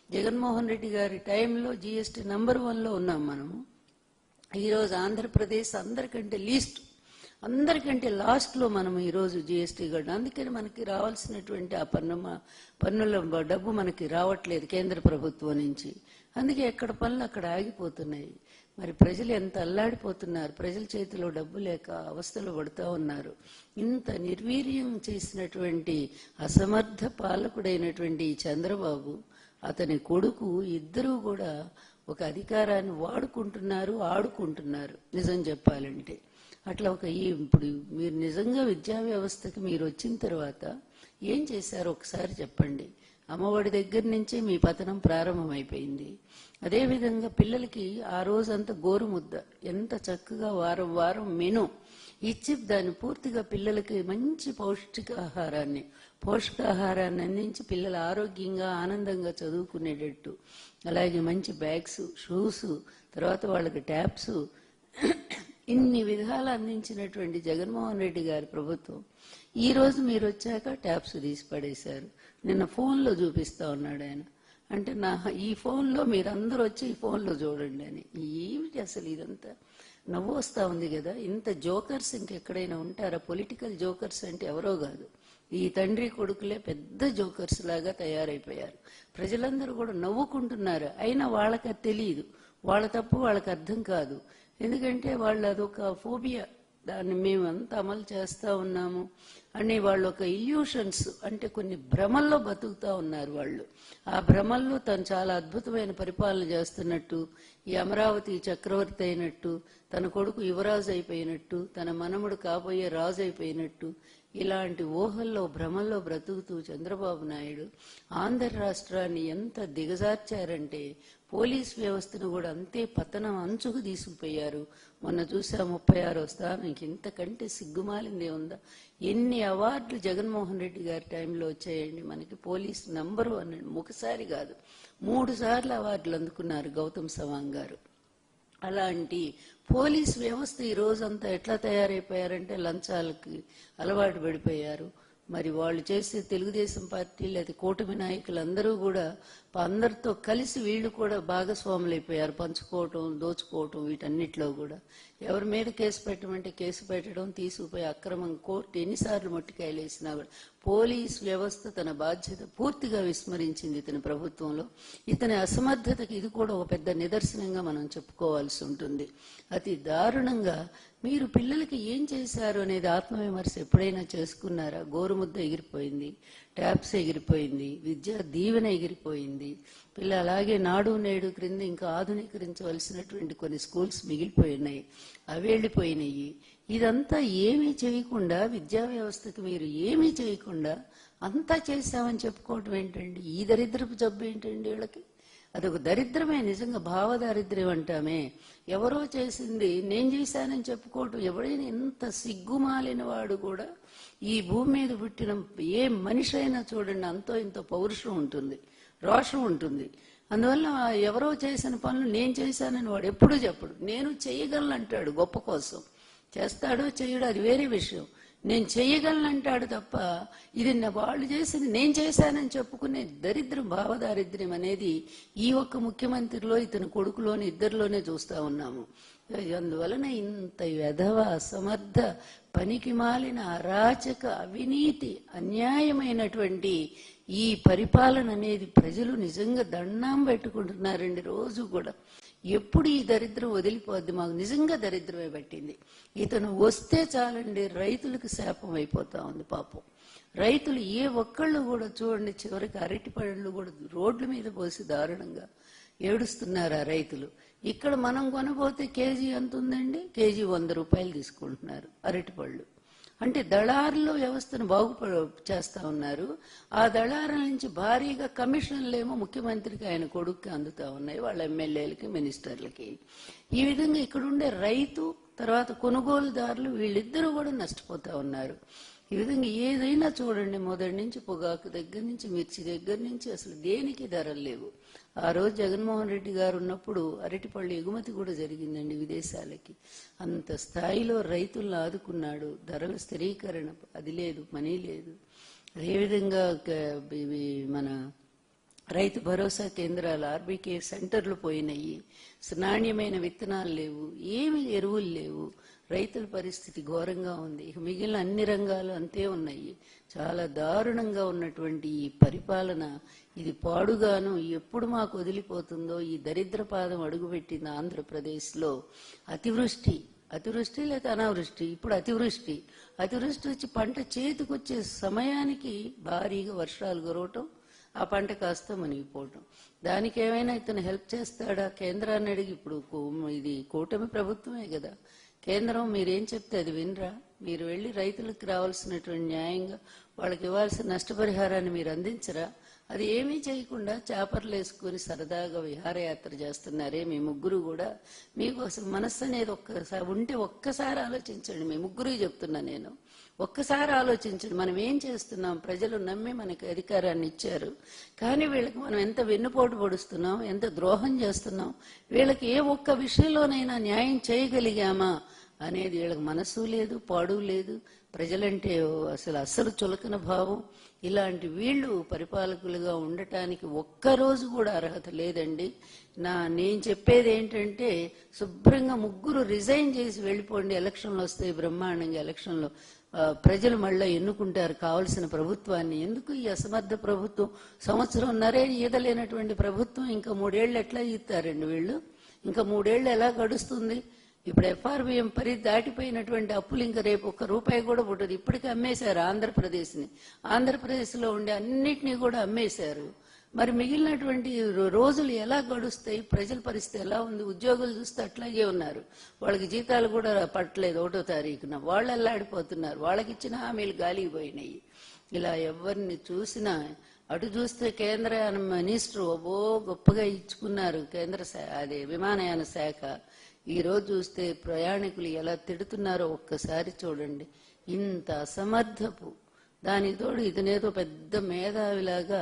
జగన్మోహన్ రెడ్డి గారి టైంలో GST number 1లో ఉన్నాం మనము. ఈరోజు ఆంధ్రప్రదేశ్ అందరికంటే లాస్ట్లో మనం ఈరోజు జీఎస్టీ కట్టిన. అందుకని మనకి రావాల్సినటువంటి ఆ పన్నుల డబ్బు మనకి రావట్లేదు కేంద్ర ప్రభుత్వం నుంచి. అందుకే ఎక్కడ పనులు అక్కడ ఆగిపోతున్నాయి. మరి ప్రజలు ఎంత అల్లాడిపోతున్నారు, ప్రజల చేతిలో డబ్బు లేక అవస్థలు పడుతూ ఉన్నారు. ఇంత నిర్వీర్యం చేసినటువంటి అసమర్థ పాలకుడైనటువంటి చంద్రబాబు, అతని కొడుకు ఇద్దరూ కూడా ఒక అధికారాన్ని వాడుకుంటున్నారు, ఆడుకుంటున్నారు. నిజం చెప్పాలంటే అట్లా ఇప్పుడు మీరు నిజంగా విద్యా వ్యవస్థకి మీరు వచ్చిన తర్వాత ఏం చేశారో ఒకసారి చెప్పండి. అమ్మఒడి దగ్గర నుంచే మీ పతనం ప్రారంభమైపోయింది. అదేవిధంగా పిల్లలకి ఆ రోజంతా గోరుముద్ద ఎంత చక్కగా వారం వారం మెను ఇచ్చి దాన్ని పూర్తిగా పిల్లలకి మంచి పోషకాహారాన్ని అందించి పిల్లలు ఆరోగ్యంగా ఆనందంగా చదువుకునేటట్టు, అలాగే మంచి బ్యాగ్స్, షూస్, తర్వాత వాళ్ళకి ట్యాబ్స్, ఇన్ని విధాలు అందించినటువంటి జగన్మోహన్ రెడ్డి గారి ప్రభుత్వం ఈ రోజు మీరు వచ్చాక ట్యాబ్స్ తీసి పడేశారు. నిన్న ఫోన్లో చూపిస్తా ఉన్నాడు ఆయన. అంటే ఈ ఫోన్లో మీరందరూ వచ్చి ఈ ఫోన్లో చూడండి అని. ఏమిటి అసలు ఇదంతా? నవ్వు వస్తూ ఉంది కదా. ఇంత జోకర్స్ ఇంకెక్కడైనా ఉంటారా? పొలిటికల్ జోకర్స్ అంటే ఎవరో కాదు, ఈ తండ్రి కొడుకులే పెద్ద జోకర్స్ లాగా తయారైపోయారు. ప్రజలందరూ కూడా నవ్వుకుంటున్నారు. అయినా వాళ్ళకి తెలియదు, వాళ్ళ తప్పు వాళ్ళకి అర్థం కాదు. ఎందుకంటే వాళ్ళు అదొక ఫోబియా, దాన్ని మేము అంతా అమలు చేస్తూ ఉన్నాము అని వాళ్ళు ఒక ఇల్యూషన్స్, అంటే కొన్ని భ్రమల్లో బతుకుతూ ఉన్నారు వాళ్ళు. ఆ భ్రమల్లో తను చాలా అద్భుతమైన పరిపాలన చేస్తున్నట్టు, ఈ అమరావతి చక్రవర్తి అయినట్టు, తన కొడుకు యువరాజు అయిపోయినట్టు, తన మనముడు కాబోయే రాజు అయిపోయినట్టు, ఇలాంటి ఊహల్లో భ్రమల్లో బ్రతుకుతూ చంద్రబాబు నాయుడు ఆంధ్ర రాష్ట్రాన్ని ఎంత దిగజార్చారంటే పోలీస్ వ్యవస్థను కూడా అంతే పతనం అంచుకు తీసుకుపోయారు. మొన్న చూసా 36వ స్థానానికి. ఇంతకంటే సిగ్గుమాలిందే ఉందా? ఎన్ని అవార్డులు జగన్మోహన్ రెడ్డి గారి టైంలో వచ్చాయండి మనకి. పోలీస్ నంబర్ 1 ఒకసారి కాదు 3 సార్లు అవార్డులు అందుకున్నారు గౌతమ్ సవాంగ్ గారు. అలాంటి పోలీస్ వ్యవస్థ ఈ రోజంతా ఎట్లా తయారైపోయారంటే లంచాలకి అలవాటు పడిపోయారు. మరి వాళ్ళు చేసే తెలుగుదేశం పార్టీ లేదా కూటమి నాయకులందరూ కూడా అందరితో కలిసి వీళ్ళు కూడా భాగస్వాములైపోయారు. పంచుకోవటం, దోచుకోవటం, వీటన్నిటిలో కూడా ఎవరి మీద కేసు పెట్టమంటే కేసు పెట్టడం, తీసుకుపోయి అక్రమం కోర్టు ఎన్నిసార్లు మొట్టికాయలు వేసినా కూడా పోలీస్ వ్యవస్థ తన బాధ్యత పూర్తిగా విస్మరించింది ఇతని ప్రభుత్వంలో. ఇతని అసమర్థతకి ఇది కూడా ఒక పెద్ద నిదర్శనంగా మనం చెప్పుకోవాల్సి ఉంటుంది. అతి దారుణంగా మీరు పిల్లలకి ఏం చేశారు అనేది ఆత్మవిమర్శ ఎప్పుడైనా చేసుకున్నారా? గోరుముద్ద ఎగిరిపోయింది, ట్యాబ్స్ ఎగిరిపోయింది, విద్యా దీవెన ఎగిరిపోయింది. పిల్ల అలాగే నాడు నేడు క్రింద ఇంకా ఆధునీకరించవలసినటువంటి కొన్ని స్కూల్స్ మిగిలిపోయినాయి, అవి వెళ్ళిపోయినాయి. ఇదంతా ఏమీ చేయకుండా, విద్యా వ్యవస్థకు మీరు ఏమీ చేయకుండా అంతా చేశామని చెప్పుకోవటం ఏంటండి? ఈ దరిద్రపు జబ్బు ఏంటండి వీళ్ళకి? అదొక దరిద్రమే, నిజంగా భావదారిద్ర్యం అంటామే. ఎవరో చేసింది నేను చేశానని చెప్పుకోవటం. ఎవడైనా ఎంత సిగ్గుమాలిన వాడు కూడా ఈ భూమి మీద పుట్టిన ఏ మనిషి అయినా చూడండి అంతో ఇంతో పౌరుషం ఉంటుంది, రోషం ఉంటుంది. అందువల్ల ఎవరో చేసిన పనులు నేను చేశానని వాడు ఎప్పుడూ చెప్పడు. నేను చేయగలను అంటాడు, గొప్ప కోసం. చేస్తాడో చేయడో అది వేరే విషయం. నేను చేయగలను అంటాడు తప్ప ఇది వాళ్ళు చేసింది నేను చేశానని చెప్పుకునే దరిద్రం, భావదారిద్ర్యం అనేది ఈ ఒక్క ముఖ్యమంత్రిలో, ఇతని కొడుకులోని ఇద్దరిలోనే చూస్తా ఉన్నాము. అందువలన ఇంత వెధవ, అసమర్థ, పనికి మాలిన, అరాచక, అవినీతి, అన్యాయమైనటువంటి ఈ పరిపాలన అనేది ప్రజలు నిజంగా దండం పెట్టుకుంటున్నారండి రోజు కూడా. ఎప్పుడు ఈ దరిద్రం వదిలిపోద్ది? మాకు నిజంగా దరిద్రమే పట్టింది. ఇతను వస్తే చాలండి రైతులకు శాపం అయిపోతా ఉంది పాపం. రైతులు ఏ ఒక్కళ్ళు కూడా చూడండి చివరికి అరటి పళ్ళు కూడా రోడ్ల మీద పోసి దారుణంగా ఏడుస్తున్నారు ఆ రైతులు. ఇక్కడ మనం కొనబోతే కేజీ ఎంత ఉందండి? కేజీ 100 రూపాయలు తీసుకుంటున్నారు అరటిపళ్ళు. అంటే దళారుల వ్యవస్థను చేస్తా ఉన్నారు. ఆ దళారుల నుంచి భారీగా కమిషన్లేమో ముఖ్యమంత్రికి, ఆయన కొడుక్కి అందుతా ఉన్నాయి, వాళ్ళ ఎమ్మెల్యేలకి, మినిస్టర్లకి. ఈ విధంగా ఇక్కడుండే రైతు, తర్వాత కొనుగోలుదారులు, వీళ్ళిద్దరూ కూడా నష్టపోతా ఉన్నారు. ఈ విధంగా ఏదైనా చూడండి, మొదటి నుంచి పొగాకు దగ్గర నుంచి, మిర్చి దగ్గర నుంచి అసలు దేనికి ధరలు లేవు. ఆ రోజు జగన్మోహన్ రెడ్డి గారు ఉన్నప్పుడు అరటిపళ్ళు ఎగుమతి కూడా జరిగిందండి విదేశాలకి. అంత స్థాయిలో రైతులను ఆదుకున్నాడు. ధరల స్థిరీకరణ అది లేదు, మనీ లేదు. అదేవిధంగా మన రైతు భరోసా కేంద్రాలు, ఆర్బీకే సెంటర్లు పోయినాయి. నాణ్యమైన విత్తనాలు లేవు, ఏమి ఎరువులు లేవు. రైతుల పరిస్థితి ఘోరంగా ఉంది. మిగిలిన అన్ని రంగాలు అంతే ఉన్నాయి. చాలా దారుణంగా ఉన్నటువంటి ఈ పరిపాలన, ఇది పాడుగాను ఎప్పుడు మాకు వదిలిపోతుందో. ఈ దరిద్ర పాదం అడుగుపెట్టిన ఆంధ్రప్రదేశ్లో అతివృష్టి లేదా అనావృష్టి, ఇప్పుడు అతివృష్టి వచ్చి పంట చేతికొచ్చే సమయానికి భారీగా వర్షాలు కురవటం, ఆ పంట కాస్త మునిగిపోవటం. దానికి ఏమైనా ఇతను హెల్ప్ చేస్తాడా? కేంద్రాన్ని అడిగి, ఇప్పుడు ఇది కూటమి ప్రభుత్వమే కదా, కేంద్రం మీరేం చెప్తే అది వినరా? మీరు వెళ్లి రైతులకు రావాల్సినటువంటి న్యాయంగా వాళ్ళకి ఇవ్వాల్సిన నష్టపరిహారాన్ని మీరు అందించరా? అది ఏమీ చేయకుండా చేపర్లు వేసుకుని సరదాగా విహారయాత్ర చేస్తున్నారే మీ ముగ్గురు కూడా. మీకు అసలు మనస్సు అనేది ఒక్కసారి ఆలోచించండి. మీ ముగ్గురు చెప్తున్నా నేను, ఒక్కసారి ఆలోచించండి. మనం ఏం చేస్తున్నాం? ప్రజలు నమ్మి మనకి అధికారాన్ని ఇచ్చారు, కానీ వీళ్ళకి మనం ఎంత వెన్నుపోటు పొడుస్తున్నాం, ఎంత ద్రోహం చేస్తున్నాం, వీళ్ళకి ఏ ఒక్క విషయంలోనైనా న్యాయం చేయగలిగామా అనేది వీళ్ళకి మనసు లేదు, పాడు లేదు. ప్రజలంటే అసలు చులకన భావం. ఇలాంటి వీళ్ళు పరిపాలకులుగా ఉండటానికి ఒక్కరోజు కూడా అర్హత లేదండి. నేను చెప్పేది ఏంటంటే, శుభ్రంగా ముగ్గురు రిజైన్ చేసి వెళ్ళిపోండి. ఎలక్షన్లు వస్తాయి, బ్రహ్మాండంగా ఎలక్షన్లో ప్రజలు మళ్ళీ ఎన్నుకుంటారు కావలసిన ప్రభుత్వాన్ని. ఎందుకు ఈ అసమర్థ ప్రభుత్వం? సంవత్సరంన్నరే ఈదలేనటువంటి ప్రభుత్వం ఇంకా 3 ఏళ్ళు ఎట్లా ఈతారండి వీళ్ళు? ఇంకా 3 ఏళ్ళు ఎలా గడుస్తుంది? ఇప్పుడు ఎఫ్ఆర్బిఎం పరిధి దాటిపోయినటువంటి అప్పులు ఇంకా రేపు ఒక్క రూపాయి కూడా పుట్టదు. ఇప్పటికీ అమ్మేశారు ఆంధ్రప్రదేశ్ని. ఆంధ్రప్రదేశ్లో ఉండే అన్నిటినీ కూడా అమ్మేశారు. మరి మిగిలినటువంటి రోజులు ఎలా గడుస్తాయి? ప్రజల పరిస్థితి ఎలా ఉంది? ఉద్యోగులు చూస్తే అట్లాగే ఉన్నారు, వాళ్ళకి జీతాలు కూడా పట్టలేదు 1వ తారీఖున. వాళ్ళు అల్లాడిపోతున్నారు, వాళ్ళకి ఇచ్చిన హామీలు గాలికి పోయినాయి. ఇలా ఎవరిని చూసినా, అటు చూస్తే కేంద్ర మినిస్టర్ గొప్పగా ఇచ్చుకున్నారు కేంద్ర విమానయాన శాఖ. ఈ రోజు చూస్తే ప్రయాణికులు ఎలా తిడుతున్నారో ఒక్కసారి చూడండి. ఇంత అసమర్థపు దానికి తోడు ఇతనేదో పెద్ద మేధావిలాగా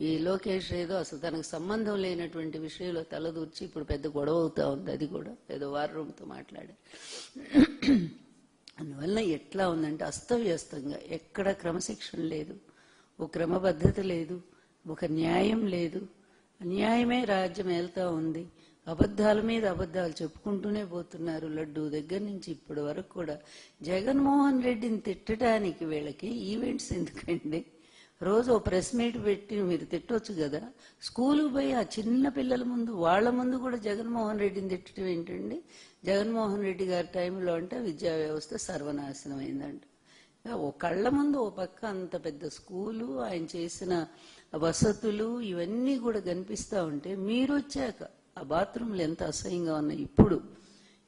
ఈ లోకేష్ ఏదో అసలు తనకు సంబంధం లేనటువంటి విషయంలో తలదూర్చి ఇప్పుడు పెద్ద గొడవ అవుతా ఉంది. అది కూడా ఏదో వార్ రూమ్తో మాట్లాడారు. అందువల్ల ఎట్లా ఉందంటే అస్తవ్యస్తంగా, ఎక్కడ క్రమశిక్షణ లేదు, ఒక క్రమబద్ధత లేదు, ఒక న్యాయం లేదు. అన్యాయమే రాజ్యం వెళ్తా ఉంది. అబద్ధాల మీద అబద్ధాలు చెప్పుకుంటూనే పోతున్నారు. లడ్డూ దగ్గర నుంచి ఇప్పటి వరకు కూడా. జగన్మోహన్ రెడ్డిని తిట్టడానికి వీళ్ళకి ఈవెంట్స్ ఎందుకండి? రోజు ఓ ప్రెస్ మీట్ పెట్టి మీరు తిట్టొచ్చు కదా. స్కూలుకు పోయి ఆ చిన్న పిల్లల ముందు, వాళ్ళ ముందు కూడా జగన్మోహన్ రెడ్డిని తిట్టడం ఏంటండి? జగన్మోహన్ రెడ్డి గారి టైంలో అంటే విద్యా వ్యవస్థ సర్వనాశనం అయిందంట. ఓ కళ్ళ ముందు ఓ పక్క అంత పెద్ద స్కూలు, ఆయన చేసిన వసతులు ఇవన్నీ కూడా కనిపిస్తూ ఉంటే, మీరు వచ్చాక ఆ బాత్రూంలు ఎంత అసహ్యంగా ఉన్నాయి. ఇప్పుడు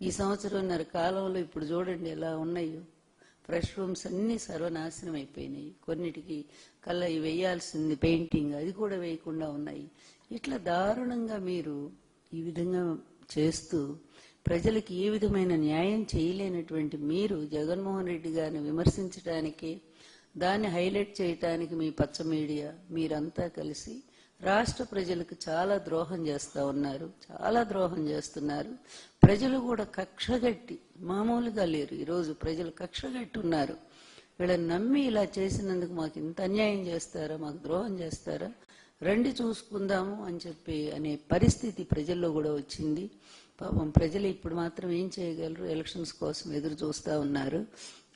ఈ సంవత్సరంన్నర కాలంలో ఇప్పుడు చూడండి ఎలా ఉన్నాయో. ఫ్రెష్ రూమ్స్ అన్ని సర్వనాశనం అయిపోయినాయి. కొన్నిటికి కల్లా వేయాల్సింది పెయింటింగ్, అది కూడా వేయకుండా ఉన్నాయి. ఇట్లా దారుణంగా మీరు ఈ విధంగా చేస్తూ ప్రజలకు ఏ విధమైన న్యాయం చేయలేనటువంటి మీరు జగన్మోహన్ రెడ్డి గారిని విమర్శించడానికి, దాన్ని హైలైట్ చేయటానికి మీ పచ్చ మీడియా మీరంతా కలిసి రాష్ట్ర ప్రజలకు చాలా ద్రోహం చేస్తూ ఉన్నారు, చాలా ద్రోహం చేస్తున్నారు. ప్రజలు కూడా కక్షగట్టి, మామూలుగా లేరు ఈరోజు ప్రజలు కక్షగట్టి ఉన్నారు. వీళ్ళని నమ్మి ఇలా చేసినందుకు మాకు ఇంత అన్యాయం చేస్తారా, మాకు ద్రోహం చేస్తారా, రండి చూసుకుందాము అని చెప్పి అనే పరిస్థితి ప్రజల్లో కూడా వచ్చింది. పాపం ప్రజలు ఇప్పుడు మాత్రం ఏం చేయగలరు? ఎలక్షన్స్ కోసం ఎదురు చూస్తూ ఉన్నారు.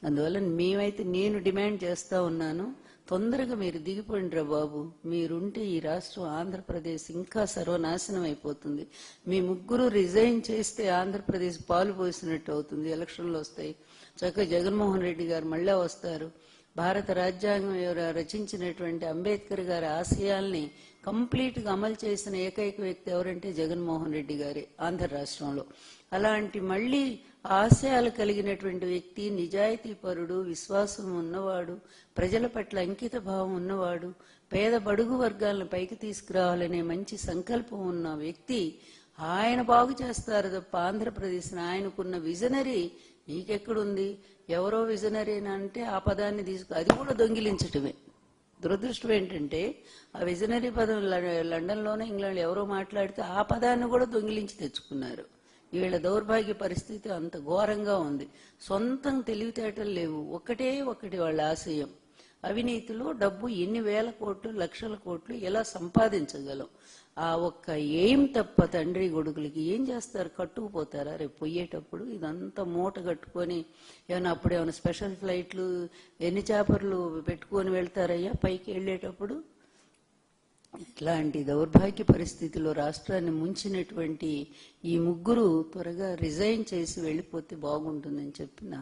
అందువల్ల మేమైతే నేను డిమాండ్ చేస్తూ ఉన్నాను, తొందరగా మీరు దిగిపోండిరా బాబు. మీరుంటే ఈ రాష్ట్రం ఆంధ్రప్రదేశ్ ఇంకా సర్వనాశనం అయిపోతుంది. మీ ముగ్గురు రిజైన్ చేస్తే ఆంధ్రప్రదేశ్ పాలు పోసినట్టు అవుతుంది. ఎలక్షన్లు వస్తాయి, చక్కగా జగన్మోహన్ రెడ్డి గారు మళ్ళా వస్తారు. భారత రాజ్యాంగం రచించినటువంటి అంబేద్కర్ గారి ఆశయాల్ని కంప్లీట్గా అమలు చేసిన ఏకైక వ్యక్తి ఎవరంటే జగన్మోహన్ రెడ్డి గారే ఆంధ్ర రాష్ట్రంలో. అలాంటి మళ్ళీ ఆశయాలు కలిగినటువంటి వ్యక్తి, నిజాయితీ పరుడు, విశ్వాసం ఉన్నవాడు, ప్రజల పట్ల అంకిత భావం ఉన్నవాడు, పేద బడుగు వర్గాలను పైకి తీసుకురావాలనే మంచి సంకల్పం ఉన్న వ్యక్తి. ఆయన బాగు చేస్తారు తప్ప ఆంధ్రప్రదేశ్ని, ఆయనకున్న విజనరీ నీకెక్కడుంది? ఎవరో విజనరీ అంటే ఆ పదాన్ని అది కూడా దొంగిలించటమే. దురదృష్టం ఏంటంటే ఆ విజనరీ పదం లండన్లోనే ఇంగ్లాండ్ ఎవరో మాట్లాడితే ఆ పదాన్ని కూడా దొంగిలించి తెచ్చుకున్నారు. వీళ్ళ దౌర్భాగ్య పరిస్థితి అంత ఘోరంగా ఉంది. సొంతం తెలివితేటలు లేవు, ఒకటి వాళ్ళ ఆశయం. అవినీతిలో డబ్బు ఎన్ని వేల కోట్లు లక్షల కోట్లు ఎలా సంపాదించగలం, ఆ ఒక్క ఏం తప్ప తండ్రి కొడుకులకి ఏం చేస్తారు? కట్టుకుపోతారా రేపు పోయేటప్పుడు? ఇదంతా మూట కట్టుకొని ఏమైనా అప్పుడేమైనా స్పెషల్ ఫ్లైట్లు ఎన్ని చేపర్లు పెట్టుకొని వెళ్తారయ్యా పైకి వెళ్ళేటప్పుడు? ఇట్లాంటి దౌర్భాగ్య పరిస్థితిలో రాష్ట్రాన్ని ముంచినటువంటి ఈ ముగ్గురు త్వరగా రిజైన్ చేసి వెళ్ళిపోతే బాగుంటుందని చెప్పిన